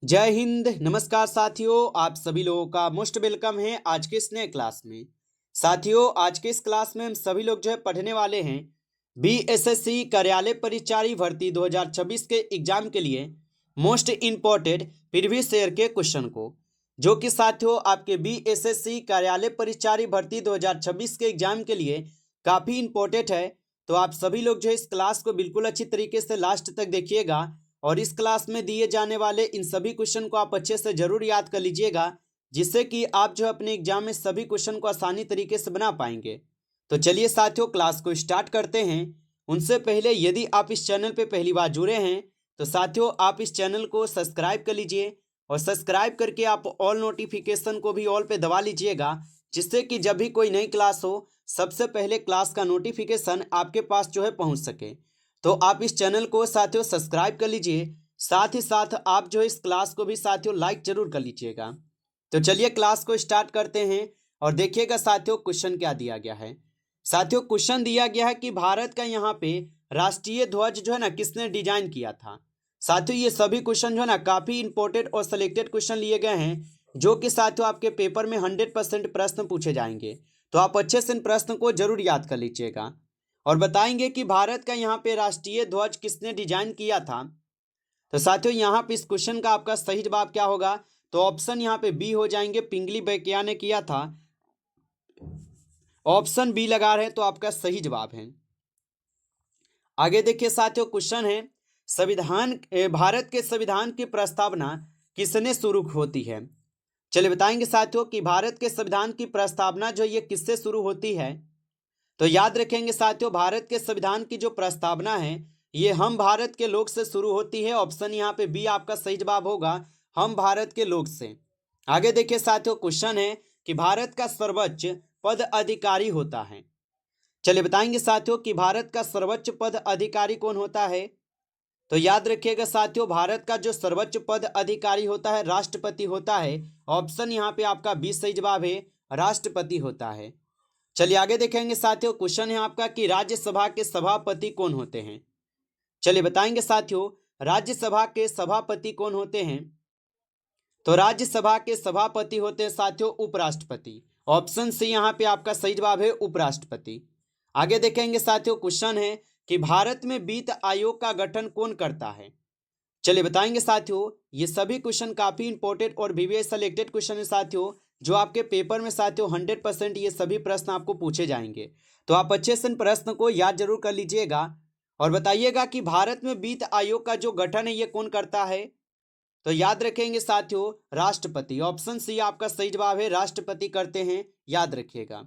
जय हिंद। नमस्कार साथियों, आप सभी लोगों का मोस्ट वेलकम है आज के इस नए क्लास में। साथियों, आज के इस क्लास में हम सभी लोग पढ़ने वाले हैं बीएसएससी कार्यालय परिचारी भर्ती 2026 के एग्जाम के लिए मोस्ट इम्पोर्टेंट प्रीवियस ईयर के क्वेश्चन को, जो कि साथियों आपके बीएसएससी कार्यालय परिचारी भर्ती 2026 के एग्जाम के लिए काफ़ी इम्पोर्टेंट है। तो आप सभी लोग इस क्लास को बिल्कुल अच्छी तरीके से लास्ट तक देखिएगा और इस क्लास में दिए जाने वाले इन सभी क्वेश्चन को आप अच्छे से जरूर याद कर लीजिएगा, जिससे कि आप अपने एग्जाम में सभी क्वेश्चन को आसानी तरीके से बना पाएंगे। तो चलिए साथियों, क्लास को स्टार्ट करते हैं। उनसे पहले यदि आप इस चैनल पे पहली बार जुड़े हैं तो साथियों आप इस चैनल को सब्सक्राइब कर लीजिए और सब्सक्राइब करके आप ऑल नोटिफिकेशन को भी ऑल पे दबा लीजिएगा, जिससे कि जब भी कोई नई क्लास हो सबसे पहले क्लास का नोटिफिकेशन आपके पास पहुंच सके। तो आप इस चैनल को साथियों सब्सक्राइब कर लीजिए, साथ ही साथ आप इस क्लास को भी साथियों लाइक जरूर कर लीजिएगा। तो चलिए क्लास को स्टार्ट करते हैं और देखिएगा साथियों क्वेश्चन क्या दिया गया है। साथियों क्वेश्चन दिया गया है कि भारत का यहाँ पे राष्ट्रीय ध्वज किसने डिजाइन किया था। साथियों ये सभी क्वेश्चन काफी इंपॉर्टेंट और सिलेक्टेड क्वेश्चन लिए गए हैं, जो कि साथियों आपके पेपर में 100% प्रश्न पूछे जाएंगे। तो आप अच्छे से इन प्रश्न को जरूर याद कर लीजिएगा और बताएंगे कि भारत का यहाँ पे राष्ट्रीय ध्वज किसने डिजाइन किया था। तो साथियों यहाँ पे इस क्वेश्चन का आपका सही जवाब क्या होगा, तो ऑप्शन यहाँ पे बी हो जाएंगे, पिंगली बैकिया ने किया था। ऑप्शन बी लगा रहे हैं तो आपका सही जवाब है। आगे देखिए साथियों, क्वेश्चन है भारत के संविधान की प्रस्तावना किसने शुरू होती है। चलिए बताएंगे साथियों कि भारत के संविधान की प्रस्तावना ये किससे शुरू होती है। तो याद रखेंगे साथियों, भारत के संविधान की जो प्रस्तावना है ये हम भारत के लोग से शुरू होती है। ऑप्शन यहाँ पे बी आपका सही जवाब होगा, हम भारत के लोग से। आगे देखिए साथियों, क्वेश्चन है कि भारत का सर्वोच्च पद अधिकारी होता है। चलिए बताएंगे साथियों कि भारत का सर्वोच्च पद अधिकारी कौन होता है। तो याद रखिएगा साथियों, भारत का जो सर्वोच्च पद अधिकारी होता है राष्ट्रपति होता है। ऑप्शन यहाँ पे आपका बी सही जवाब है, राष्ट्रपति होता है। चलिए आगे देखेंगे साथियों, क्वेश्चन है आपका कि राज्यसभा के सभापति कौन होते हैं। चलिए बताएंगे साथियों, राज्यसभा के सभापति कौन होते हैं। तो राज्यसभा के सभापति होते हैं साथियों उपराष्ट्रपति। ऑप्शन सी यहाँ पे आपका सही जवाब है, उपराष्ट्रपति। आगे देखेंगे साथियों, क्वेश्चन है कि भारत में वित्त आयोग का गठन कौन करता है। चलिए बताएंगे साथियों, ये सभी क्वेश्चन काफी इंपॉर्टेंट और वीवीएस सिलेक्टेड क्वेश्चन है साथियों, जो आपके पेपर में साथियों 100% ये सभी प्रश्न आपको पूछे जाएंगे। तो आप अच्छे से इन प्रश्न को याद जरूर कर लीजिएगा और बताइएगा कि भारत में वित्त आयोग का जो गठन है ये कौन करता है। तो याद रखेंगे साथियों, राष्ट्रपति। ऑप्शन सी आपका सही जवाब है, राष्ट्रपति करते हैं, याद रखिएगा।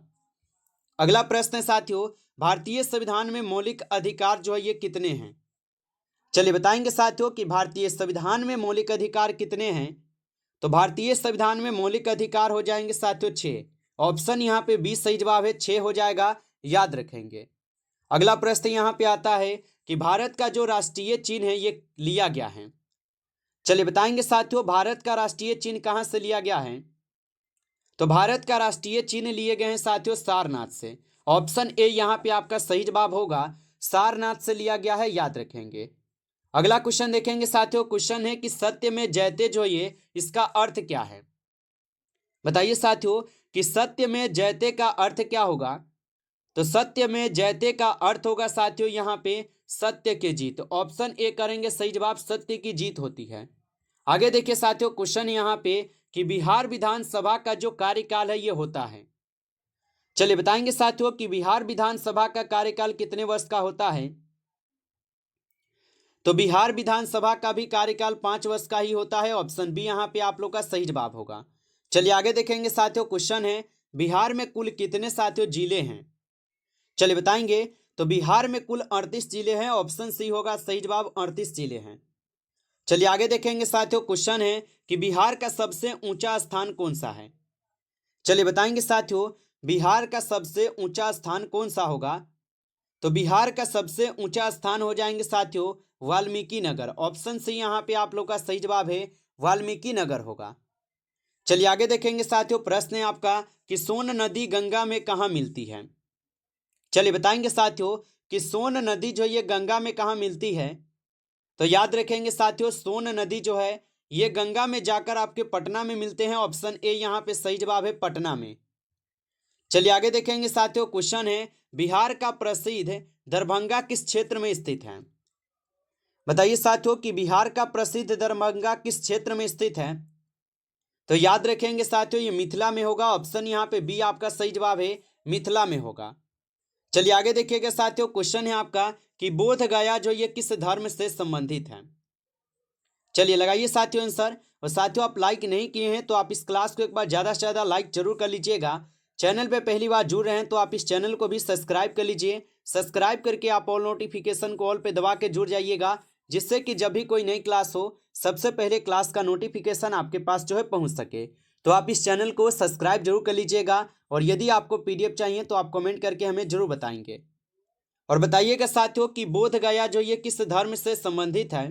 अगला प्रश्न है साथियों, भारतीय संविधान में मौलिक अधिकार ये कितने हैं। चलिए बताएंगे साथियों कि भारतीय संविधान में मौलिक अधिकार कितने हैं। तो भारतीय संविधान में मौलिक अधिकार हो जाएंगे साथियों 6। ऑप्शन यहाँ पे 20 सही जवाब है, 6 हो जाएगा, याद रखेंगे। अगला प्रश्न यहाँ पे आता है कि भारत का जो राष्ट्रीय चिन्ह है ये लिया गया है। चलिए बताएंगे साथियों, भारत का राष्ट्रीय चिन्ह कहाँ से लिया गया है। तो भारत का राष्ट्रीय चिन्ह लिए गए हैं साथियों सारनाथ से। ऑप्शन ए यहाँ पे आपका सही जवाब होगा, सारनाथ से लिया गया है, याद रखेंगे। अगला क्वेश्चन देखेंगे साथियों, क्वेश्चन है कि सत्य में जयते ये इसका अर्थ क्या है। बताइए साथियों कि सत्य में जयते का अर्थ क्या होगा। तो सत्य में जयते का अर्थ होगा साथियों यहाँ पे सत्य की जीत। ऑप्शन ए करेंगे सही जवाब, सत्य की जीत होती है। आगे देखिए साथियों, क्वेश्चन यहाँ पे कि बिहार विधानसभा का जो कार्यकाल है ये होता है। चलिए बताएंगे साथियों कि बिहार विधानसभा का कार्यकाल कितने वर्ष का होता है। तो बिहार विधानसभा का भी कार्यकाल 5 वर्ष का ही होता है। ऑप्शन बी यहाँ पे आप लोग का सही जवाब होगा। चलिए आगे देखेंगे साथियों, क्वेश्चन है बिहार में कुल कितने साथियों जिले हैं। चलिए बताएंगे, तो बिहार में कुल 38 जिले हैं। ऑप्शन सी होगा सही जवाब, 38 जिले हैं। चलिए आगे देखेंगे साथियों, क्वेश्चन है कि बिहार का सबसे ऊंचा स्थान कौन सा है। चलिए बताएंगे साथियों, बिहार का सबसे ऊंचा स्थान कौन सा होगा। तो बिहार का सबसे ऊंचा स्थान हो जाएंगे साथियों वाल्मीकि नगर। ऑप्शन सी यहाँ पे आप लोग का सही जवाब है, वाल्मीकि नगर होगा। चलिए आगे देखेंगे साथियों, प्रश्न है आपका कि सोन नदी गंगा में कहाँ मिलती है। चलिए बताएंगे साथियों कि सोन नदी ये गंगा में कहाँ मिलती है। तो याद रखेंगे साथियों, सोन नदी है ये गंगा में जाकर आपके पटना में मिलते हैं। ऑप्शन ए यहाँ पे सही जवाब है, पटना में। चलिए आगे देखेंगे साथियों, क्वेश्चन है बिहार का प्रसिद्ध दरभंगा किस क्षेत्र में स्थित है? बताइए साथियों कि बिहार का प्रसिद्ध दरभंगा किस क्षेत्र में स्थित है? तो याद रखेंगे साथियों, ये मिथिला में होगा। ऑप्शन यहाँ पे बी आपका सही जवाब है, मिथिला में होगा। चलिए आगे देखिएगा साथियों, क्वेश्चन है आपका कि बोध गया जो ये किस धर्म से संबंधित है? चलिए लगाइए साथियों आंसर। और साथियों आप लाइक नहीं किए हैं तो आप इस क्लास को एक बार ज़्यादा से ज़्यादा लाइक जरूर कर लीजिएगा। चैनल पे पहली बार जुड़ रहे हैं तो आप इस चैनल को भी सब्सक्राइब कर लीजिए। सब्सक्राइब करके आप ऑल नोटिफिकेशन को ऑल पे दबा के जुड़ जाइएगा, जिससे कि जब भी कोई नई क्लास हो सबसे पहले क्लास का नोटिफिकेशन आपके पास जो है पहुँच सके। तो आप इस चैनल को सब्सक्राइब जरूर कर लीजिएगा। और यदि आपको PDF चाहिए तो आप कमेंट करके हमें जरूर बताएंगे। और बताइएगा साथियों कि बोध गया जो ये किस धर्म से संबंधित है?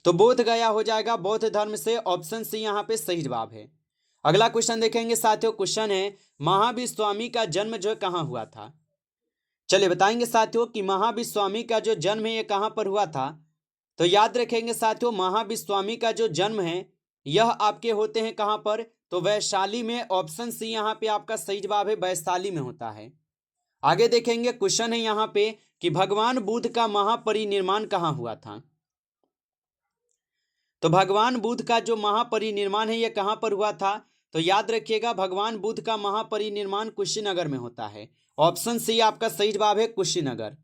तो बोध गया हो जाएगा बौद्ध धर्म से। ऑप्शन सी यहाँ पे सही जवाब है। अगला क्वेश्चन देखेंगे साथियों, क्वेश्चन है महावीर स्वामी का जन्म जो कहाँ हुआ था? चलिए बताएंगे साथियों कि महावीर स्वामी का जो जन्म है ये कहाँ पर हुआ था? तो याद रखेंगे साथियों, महावीर स्वामी का जो जन्म है यह आपके होते हैं कहाँ पर? तो वैशाली में। ऑप्शन सी यहाँ पे आपका सही जवाब है, वैशाली में होता है। आगे देखेंगे, क्वेश्चन है यहाँ पे कि भगवान बुद्ध का महापरिनिर्वाण कहाँ हुआ था? तो भगवान बुद्ध का जो महापरिनिर्वाण है ये कहाँ पर हुआ था? तो याद रखिएगा, भगवान बुद्ध का महापरिनिर्वाण कुशीनगर में होता है। ऑप्शन सी आपका सही जवाब है, कुशीनगर।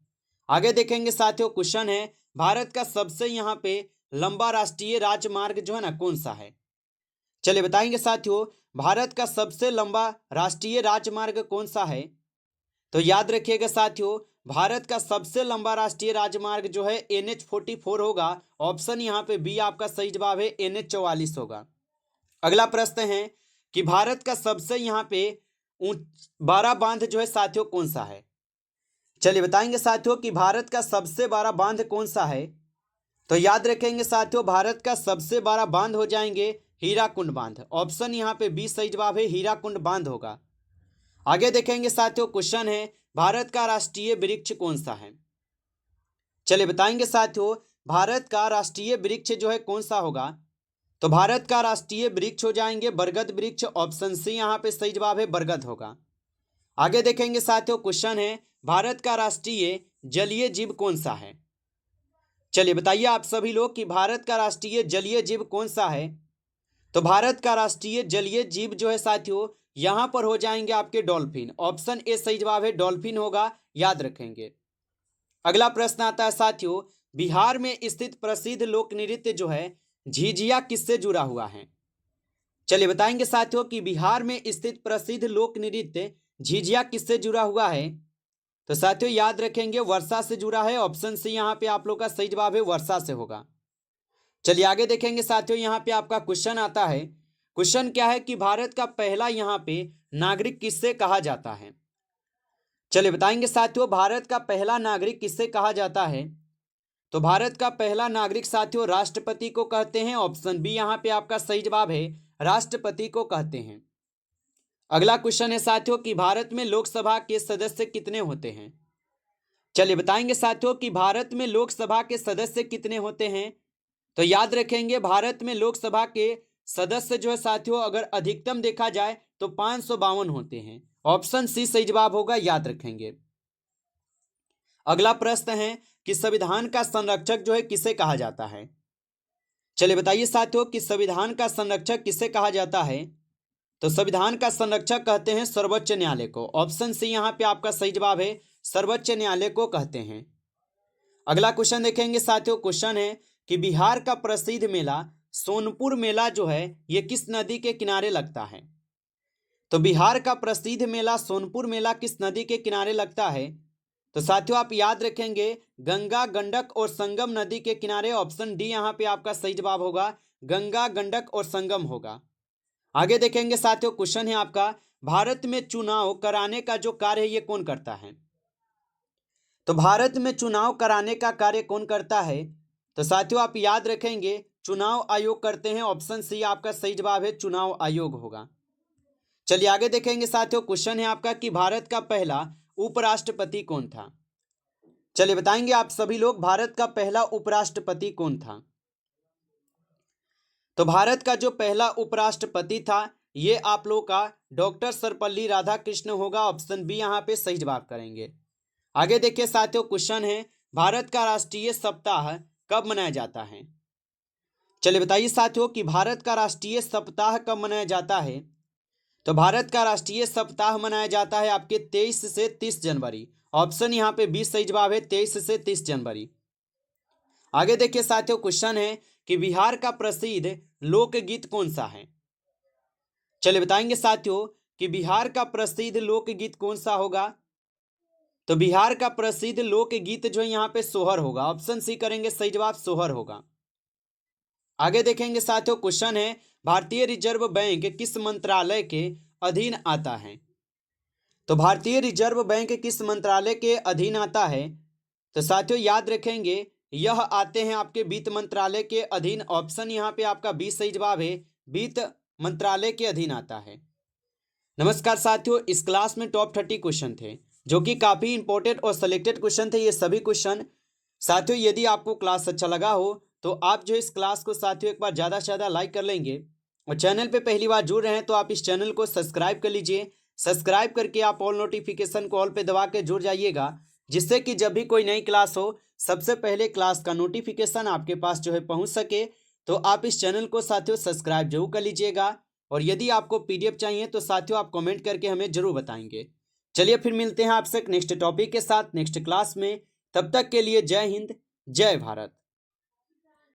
आगे देखेंगे साथियों, क्वेश्चन है भारत का सबसे यहाँ पे लंबा राष्ट्रीय राजमार्ग जो है ना कौन सा है? चलिए बताएंगे साथियों, भारत का सबसे लंबा राष्ट्रीय राजमार्ग कौन सा है? तो याद रखिएगा साथियों, भारत का सबसे लंबा राष्ट्रीय राजमार्ग जो है NH44 होगा। ऑप्शन यहाँ पे बी आपका सही जवाब है, NH44 होगा। अगला प्रश्न है कि भारत का सबसे यहाँ पे बड़ा बांध जो है साथियों कौन सा है? चलिए बताएंगे साथियों कि भारत का सबसे बड़ा बांध कौन सा है? तो याद रखेंगे साथियों, भारत का सबसे बड़ा बांध हो जाएंगे हीराकुंड बांध। ऑप्शन यहाँ पे बी सही जवाब है, हीराकुंड बांध होगा। आगे देखेंगे साथियों, क्वेश्चन है भारत का राष्ट्रीय वृक्ष कौन सा है? चलिए बताएंगे साथियों, भारत का राष्ट्रीय वृक्ष जो है कौन सा होगा? तो भारत का राष्ट्रीय वृक्ष हो जाएंगे बरगद वृक्ष। ऑप्शन सी यहाँ पे सही जवाब है, बरगद होगा। आगे देखेंगे साथियों, क्वेश्चन है भारत का राष्ट्रीय जलीय जीव कौन सा है? चलिए बताइए आप सभी लोग कि भारत का राष्ट्रीय जलीय जीव कौन सा है? तो भारत का राष्ट्रीय जलीय जीव जो है साथियों यहां पर हो जाएंगे आपके डॉल्फिन। ऑप्शन ए सही जवाब है, डॉल्फिन होगा, याद रखेंगे। अगला प्रश्न आता है साथियों, बिहार में स्थित प्रसिद्ध लोक नृत्य जो है झिझिया किससे जुड़ा हुआ है? चलिए बताएंगे साथियों कि बिहार में स्थित प्रसिद्ध लोक नृत्य झिझिया किससे जुड़ा हुआ है? तो साथियों याद रखेंगे, वर्षा से जुड़ा है। ऑप्शन सी यहाँ पे आप लोग का सही जवाब है, वर्षा से होगा। चलिए आगे देखेंगे साथियों, यहाँ पे आपका क्वेश्चन आता है। क्वेश्चन क्या है कि भारत का पहला यहाँ पे नागरिक किससे कहा जाता है? चलिए बताएंगे साथियों, भारत का पहला नागरिक किससे कहा जाता है? तो भारत का पहला नागरिक साथियों राष्ट्रपति को कहते हैं। ऑप्शन बी यहाँ पे आपका सही जवाब है, राष्ट्रपति को कहते हैं। अगला क्वेश्चन है साथियों कि भारत में लोकसभा के सदस्य कितने होते हैं? चलिए बताएंगे साथियों कि भारत में लोकसभा के सदस्य कितने होते हैं? तो याद रखेंगे, भारत में लोकसभा के सदस्य जो है साथियों अगर अधिकतम देखा जाए तो 552 होते हैं। ऑप्शन सी सही जवाब होगा, याद रखेंगे। अगला प्रश्न है कि संविधान का संरक्षक जो है किसे कहा जाता है? चलिए बताइए साथियों कि संविधान का संरक्षक किसे कहा जाता है? तो संविधान का संरक्षक कहते हैं सर्वोच्च न्यायालय को। ऑप्शन सी यहाँ पे आपका सही जवाब है, सर्वोच्च न्यायालय को कहते हैं। अगला क्वेश्चन देखेंगे साथियों, क्वेश्चन है कि बिहार का प्रसिद्ध मेला सोनपुर मेला जो है ये किस नदी के किनारे लगता है? तो बिहार का प्रसिद्ध मेला सोनपुर मेला किस नदी के किनारे लगता है? तो साथियों आप याद रखेंगे, गंगा, गंडक और संगम नदी के किनारे। ऑप्शन डी यहाँ पे आपका सही जवाब होगा, गंगा, गंडक और संगम होगा। आगे देखेंगे साथियों, क्वेश्चन है आपका भारत में चुनाव कराने का जो कार्य है ये कौन करता है? तो भारत में चुनाव कराने का कार्य कौन करता है? तो साथियों आप याद रखेंगे, चुनाव आयोग करते हैं। ऑप्शन सी आपका सही जवाब है, चुनाव आयोग होगा। चलिए आगे देखेंगे साथियों, क्वेश्चन है आपका कि भारत का पहला उपराष्ट्रपति कौन था? चलिए बताएंगे आप सभी लोग, भारत का पहला उपराष्ट्रपति कौन था? तो भारत का जो पहला उपराष्ट्रपति था ये आप लोग का डॉक्टर सर्वपल्ली राधाकृष्ण होगा। ऑप्शन बी यहाँ पे सही जवाब करेंगे। आगे देखिए साथियों, क्वेश्चन है भारत का राष्ट्रीय सप्ताह कब मनाया जाता है। चलिए बताइए साथियों कि भारत का राष्ट्रीय सप्ताह कब मनाया जाता है। तो भारत का राष्ट्रीय सप्ताह मनाया जाता है आपके 23 से 30 जनवरी। ऑप्शन यहाँ पे 20 सही जवाब है, 23 से 30 जनवरी। आगे देखिए साथियों, क्वेश्चन है कि बिहार का प्रसिद्ध लोकगीत कौन सा है। चलिए बताएंगे साथियों कि बिहार का प्रसिद्ध लोकगीत कौन सा होगा। तो बिहार का प्रसिद्ध लोकगीत जो है यहाँ पे सोहर होगा। ऑप्शन सी करेंगे सही जवाब, सोहर होगा। आगे देखेंगे साथियों, क्वेश्चन है भारतीय रिजर्व बैंक किस मंत्रालय के अधीन आता है। तो भारतीय रिजर्व बैंक किस मंत्रालय के अधीन आता है। तो साथियों याद रखेंगे यह आते हैं आपके वित्त मंत्रालय के अधीन। ऑप्शन यहाँ पे आपका 20 सही जवाब है, वित्त मंत्रालय के अधीन आता है। नमस्कार साथियों, इस क्लास में टॉप 30 क्वेश्चन थे जो कि काफी इंपॉर्टेंट और सिलेक्टेड क्वेश्चन थे ये सभी क्वेश्चन। साथियों यदि आपको क्लास अच्छा लगा हो तो आप जो इस क्लास को साथियों एक बार ज़्यादा से ज़्यादा लाइक कर लेंगे, और चैनल पे पहली बार जुड़ रहे हैं तो आप इस चैनल को सब्सक्राइब कर लीजिए। सब्सक्राइब करके आप ऑल नोटिफिकेशन को ऑल पे दबा के जुड़ जाइएगा, जिससे कि जब भी कोई नई क्लास हो सबसे पहले क्लास का नोटिफिकेशन आपके पास जो है पहुंच सके। तो आप इस चैनल को साथियों सब्सक्राइब जरूर कर लीजिएगा, और यदि आपको पीडीएफ चाहिए तो साथियों आप कमेंट करके हमें जरूर बताएंगे। चलिए फिर मिलते हैं आपसे नेक्स्ट टॉपिक के साथ नेक्स्ट क्लास में। तब तक के लिए जय हिंद, जय भारत।